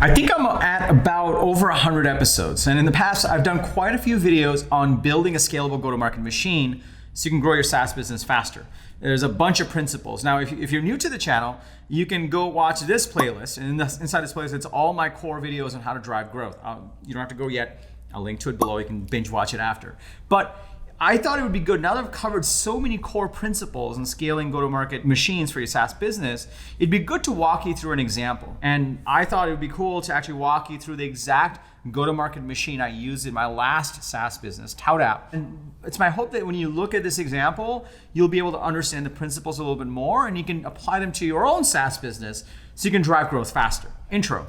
I think I'm at about over 100 episodes. And in the past, I've done quite a few videos on building a scalable go-to-market machine so you can grow your SaaS business faster. There's a bunch of principles. Now, if you're new to the channel, you can go watch this playlist. And inside this playlist, it's all my core videos on how to drive growth. You don't have to go yet. I'll link to it below. You can binge watch it after. But I thought it would be good, now that I've covered so many core principles in scaling go-to-market machines for your SaaS business, it'd be good to walk you through an example. And I thought it would be cool to actually walk you through the exact go-to-market machine I used in my last SaaS business, ToutApp. And it's my hope that when you look at this example, you'll be able to understand the principles a little bit more and you can apply them to your own SaaS business so you can drive growth faster. Intro.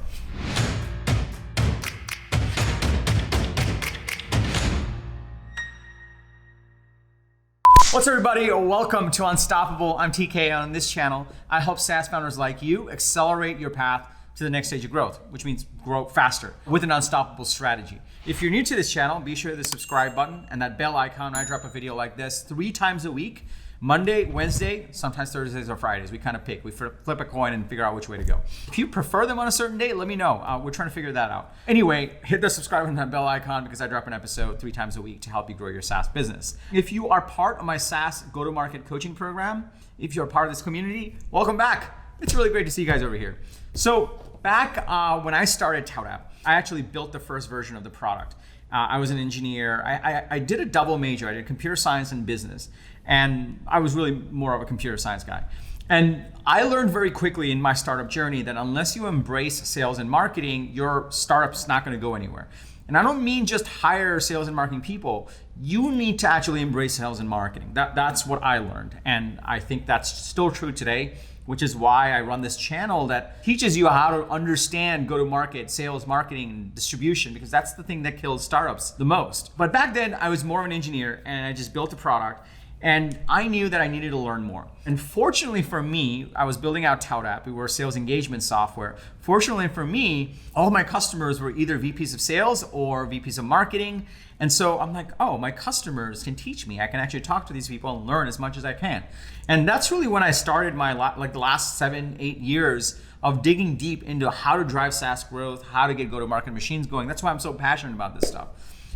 What's up, everybody? Welcome to Unstoppable. I'm TK. On this channel, I help SaaS founders like you accelerate your path to the next stage of growth, which means grow faster with an unstoppable strategy. If you're new to this channel, be sure to hit the subscribe button and that bell icon. I drop a video like this 3 times a week, Monday, Wednesday, sometimes Thursdays or Fridays. We kind of pick. We flip a coin and figure out which way to go. If you prefer them on a certain date, let me know. We're trying to figure that out. Anyway, hit the subscribe and that bell icon because I drop an episode 3 times a week to help you grow your SaaS business. If you are part of my SaaS go-to-market coaching program, if you're a part of this community, welcome back. It's really great to see you guys over here. So back when I started ToutApp, I actually built the first version of the product. I was an engineer. I did a double major. I did computer science and business. And I was really more of a computer science guy. And I learned very quickly in my startup journey that unless you embrace sales and marketing, your startup's not going to go anywhere. And I don't mean just hire sales and marketing people. You need to actually embrace sales and marketing. That's what I learned. And I think that's still true today, which is why I run this channel that teaches you how to understand go-to-market, sales, marketing, and distribution, because that's the thing that kills startups the most. But back then, I was more of an engineer and I just built a product. And I knew that I needed to learn more. And fortunately for me, I was building out ToutApp. We were sales engagement software. Fortunately for me, all my customers were either VPs of sales or VPs of marketing. And so I'm like, oh, my customers can teach me. I can actually talk to these people and learn as much as I can. And that's really when I started my the last 7-8 years of digging deep into how to drive SaaS growth, how to get go-to-market machines going. That's why I'm so passionate about this stuff.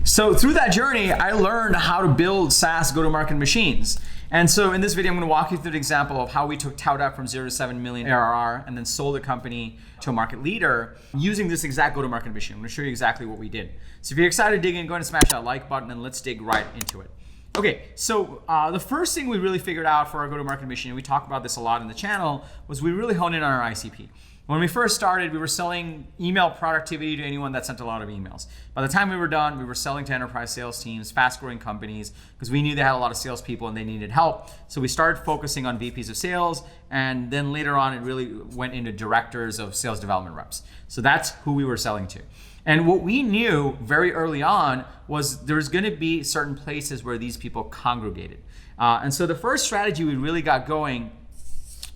So through that journey, I learned how to build SaaS go-to-market machines. And so in this video, I'm going to walk you through the example of how we took ToutApp from 0 to 7 million ARR and then sold the company to a market leader using this exact go-to-market machine. I'm going to show you exactly what we did. So if you're excited to dig in, go ahead and smash that like button and let's dig right into it. Okay, so the first thing we really figured out for our go-to-market machine, and we talk about this a lot in the channel, was we really honed in on our ICP. When we first started, we were selling email productivity to anyone that sent a lot of emails. By the time we were done, we were selling to enterprise sales teams, fast-growing companies, because we knew they had a lot of salespeople and they needed help. So we started focusing on VPs of sales, and then later on, it really went into directors of sales development reps. So that's who we were selling to. And what we knew very early on was there's going to be certain places where these people congregated. And so the first strategy we really got going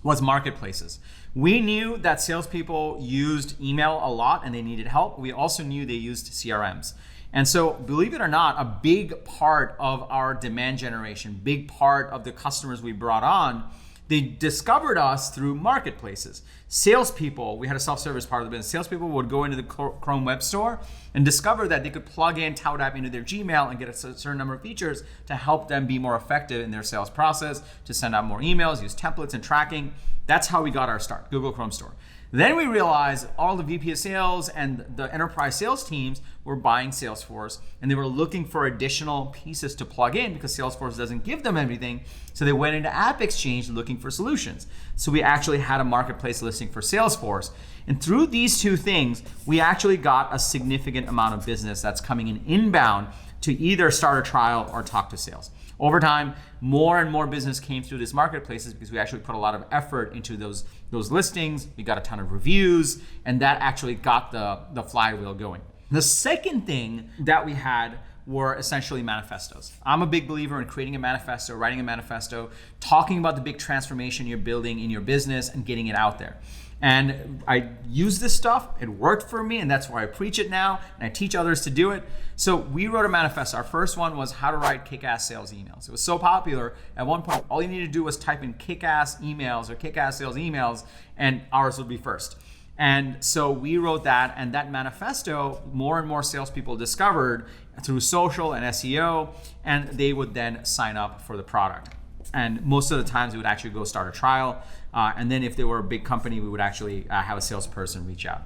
was marketplaces. We knew that salespeople used email a lot and they needed help. We also knew they used CRMs. And so, believe it or not, a big part of our demand generation, big part of the customers we brought on, they discovered us through marketplaces. Salespeople, we had a self-service part of the business. Salespeople would go into the Chrome Web Store and discover that they could plug in ToutApp into their Gmail and get a certain number of features to help them be more effective in their sales process, to send out more emails, use templates and tracking. That's how we got our start, Google Chrome Store. Then we realized all the VP of sales and the enterprise sales teams were buying Salesforce and they were looking for additional pieces to plug in because Salesforce doesn't give them everything. So they went into AppExchange looking for solutions. So we actually had a marketplace listing for Salesforce. And through these two things, we actually got a significant amount of business that's coming in inbound to either start a trial or talk to sales. Over time, more and more business came through these marketplaces because we actually put a lot of effort into those listings. We got a ton of reviews, and that actually got the flywheel going. The second thing that we had were essentially manifestos. I'm a big believer in creating a manifesto, writing a manifesto, talking about the big transformation you're building in your business and getting it out there. And I use this stuff, it worked for me, and that's why I preach it now, and I teach others to do it. So we wrote a manifesto. Our first one was how to write kick-ass sales emails. It was so popular, at one point, all you needed to do was type in kick-ass emails or kick-ass sales emails, and ours would be first. And so we wrote that, and that manifesto, more and more salespeople discovered through social and SEO, and they would then sign up for the product. And most of the times we would actually go start a trial. And then if they were a big company, we would actually have a salesperson reach out.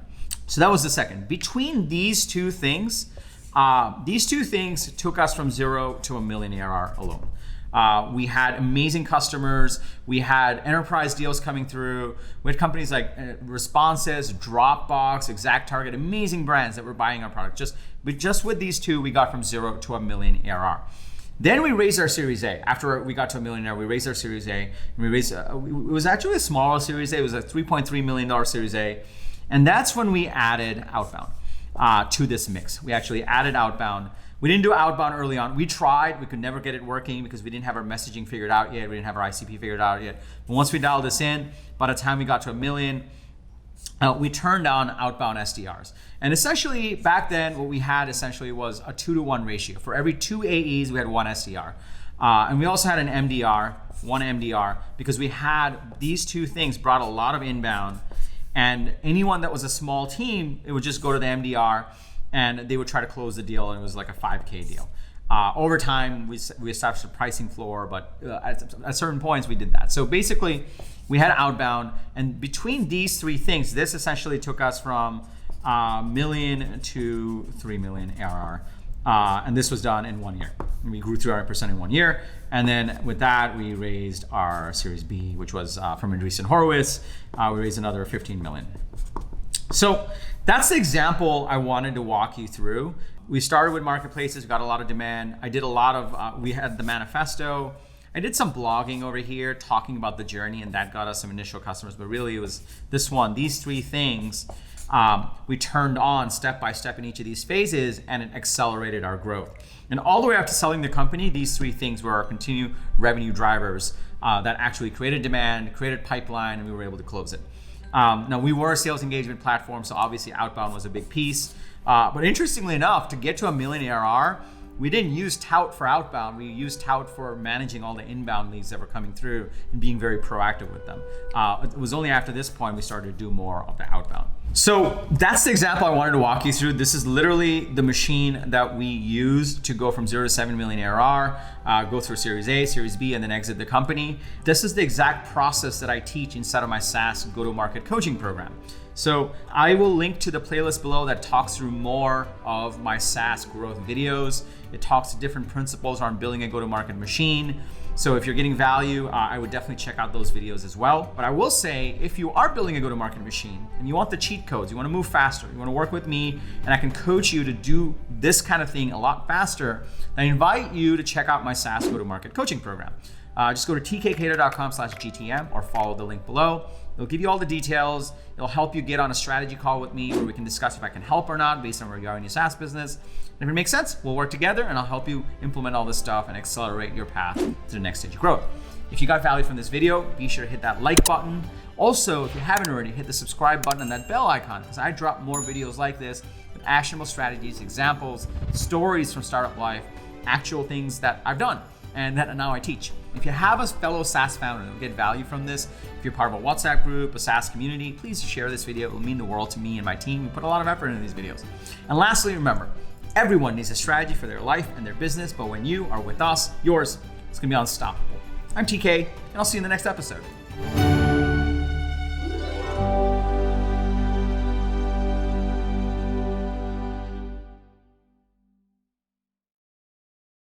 So that was the second. Between these two things took us from 0 to $1 million ARR alone. We had amazing customers. We had enterprise deals coming through. We had companies like Responses, Dropbox, ExactTarget, amazing brands that were buying our product. Just with these two, we got from 0 to $1 million ARR. Then we raised our Series A. After we got to $1 million ARR, we raised our Series A. And it was actually a smaller Series A. It was a $3.3 million Series A. And that's when we added outbound to this mix. We actually added outbound. We didn't do outbound early on. We tried. We could never get it working because we didn't have our messaging figured out yet. We didn't have our ICP figured out yet. But once we dialed this in, by the time we got to $1 million, we turned on outbound SDRs. And essentially, back then, what we had essentially was a 2-to-1 ratio. For every 2 AEs, we had 1 SDR. And we also had an MDR, 1 MDR, because we had these two things brought a lot of inbound. And anyone that was a small team, it would just go to the MDR and they would try to close the deal, and it was like a $5K deal. Over time, we established a pricing floor, but at certain points we did that. So basically, we had outbound, and between these three things, this essentially took us from $1 million to $3 million ARR. And this was done in 1 year. We grew 300% in 1 year. And then with that, we raised our Series B, which was from Andreessen Horowitz. We raised another $15 million. So that's the example I wanted to walk you through. We started with marketplaces, got a lot of demand. I did a lot of, we had the manifesto. I did some blogging over here talking about the journey, and that got us some initial customers. But really it was this one, these three things we turned on step by step in each of these phases, and it accelerated our growth. And all the way up to selling the company, these three things were our continued revenue drivers that actually created demand, created pipeline, and we were able to close it. Now, we were a sales engagement platform, so obviously outbound was a big piece. But interestingly enough, to get to $1 million ARR, we didn't use Tout for outbound. We used Tout for managing all the inbound leads that were coming through and being very proactive with them. It was only after this point we started to do more of the outbound. So that's the example I wanted to walk you through. This is literally the machine that we used to go from 0 to 7 million ARR, go through Series A, Series B, and then exit the company. This is the exact process that I teach inside of my SaaS go-to-market coaching program. So I will link to the playlist below that talks through more of my SaaS growth videos. It talks to different principles on building a go-to-market machine. So if you're getting value, I would definitely check out those videos as well. But I will say, if you are building a go-to-market machine and you want the cheat codes, you want to move faster, you want to work with me, and I can coach you to do this kind of thing a lot faster, then I invite you to check out my SaaS go-to-market coaching program. Just go to tkcater.com/GTM or follow the link below. It'll give you all the details. It'll help you get on a strategy call with me where we can discuss if I can help or not based on where you are in your SaaS business. And if it makes sense, we'll work together and I'll help you implement all this stuff and accelerate your path to the next stage of growth. If you got value from this video, be sure to hit that like button. Also, if you haven't already, hit the subscribe button and that bell icon, because I drop more videos like this with actionable strategies, examples, stories from startup life, actual things that I've done and that now I teach. If you have a fellow SaaS founder that will get value from this, if you're part of a WhatsApp group, a SaaS community, please share this video. It will mean the world to me and my team. We put a lot of effort into these videos. And lastly, remember, everyone needs a strategy for their life and their business, but when you are with us, yours is going to be unstoppable. I'm TK, and I'll see you in the next episode.